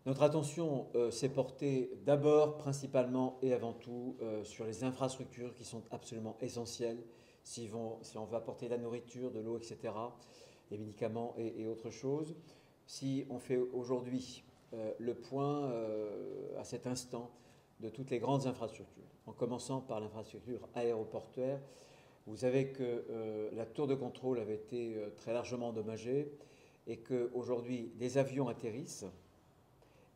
Notre attention s'est portée d'abord, principalement et avant tout sur les infrastructures qui sont absolument essentielles si on veut apporter la nourriture, de l'eau, etc., les médicaments et autre chose. Si on fait aujourd'hui le point à cet instant de toutes les grandes infrastructures, en commençant par l'infrastructure aéroportuaire, vous savez que la tour de contrôle avait été très largement endommagée et qu'aujourd'hui des avions atterrissent,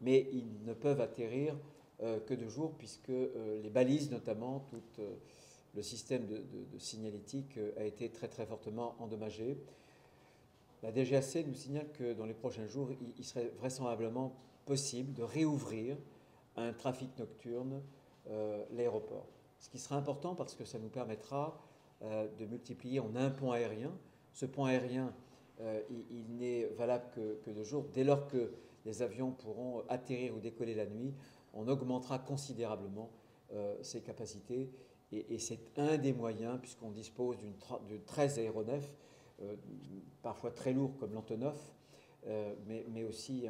mais ils ne peuvent atterrir que de jour puisque les balises, notamment, tout le système de signalétique a été très très fortement endommagé. La DGAC nous signale que dans les prochains jours, il serait vraisemblablement possible de réouvrir un trafic nocturne l'aéroport. Ce qui sera important parce que ça nous permettra de multiplier en un pont aérien. Ce pont aérien, il n'est valable que de jour. Dès lors que les avions pourront atterrir ou décoller la nuit, on augmentera considérablement ses capacités. Et c'est un des moyens, puisqu'on dispose de 13 aéronefs, parfois très lourds comme l'Antonov, mais aussi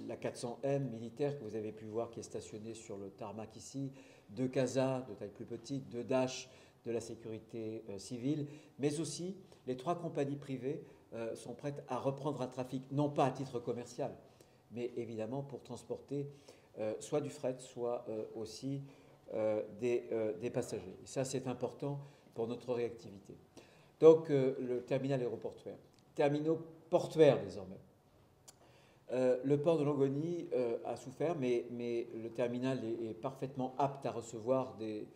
la 400M militaire que vous avez pu voir qui est stationnée sur le tarmac ici, 2 CASA de taille plus petite, 2 Dash de la sécurité civile, mais aussi les 3 compagnies privées sont prêtes à reprendre un trafic, non pas à titre commercial, mais évidemment pour transporter soit du fret, soit aussi des passagers. Et ça, c'est important pour notre réactivité. Donc, le terminal aéroportuaire. Terminaux portuaires, désormais. Le port de Longoni a souffert, mais le terminal est parfaitement apte à recevoir des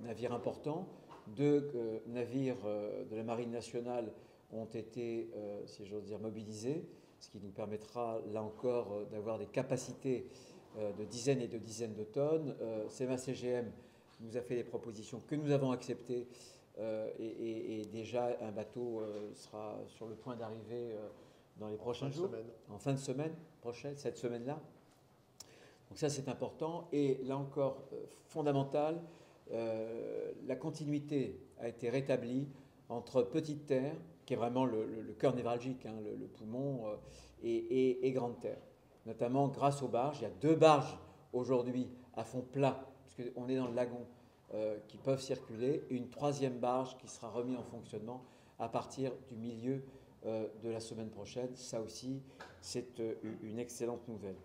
navires importants. 2 navires de la Marine nationale ont été, si j'ose dire, mobilisés, ce qui nous permettra, là encore, d'avoir des capacités de dizaines et de dizaines de tonnes. CMA-CGM nous a fait des propositions que nous avons acceptées et déjà un bateau sera sur le point d'arriver dans les prochains jours, en fin de semaine prochaine, cette semaine-là. Donc ça, c'est important. Et là encore, fondamental, la continuité a été rétablie entre Petite Terre, qui est vraiment le cœur névralgique, hein, le poumon, et Grande Terre. Notamment grâce aux barges. Il y a 2 barges aujourd'hui à fond plat, puisqu'on est dans le lagon, qui peuvent circuler. Et une 3e barge qui sera remise en fonctionnement à partir du milieu de la semaine prochaine. Ça aussi, c'est une excellente nouvelle.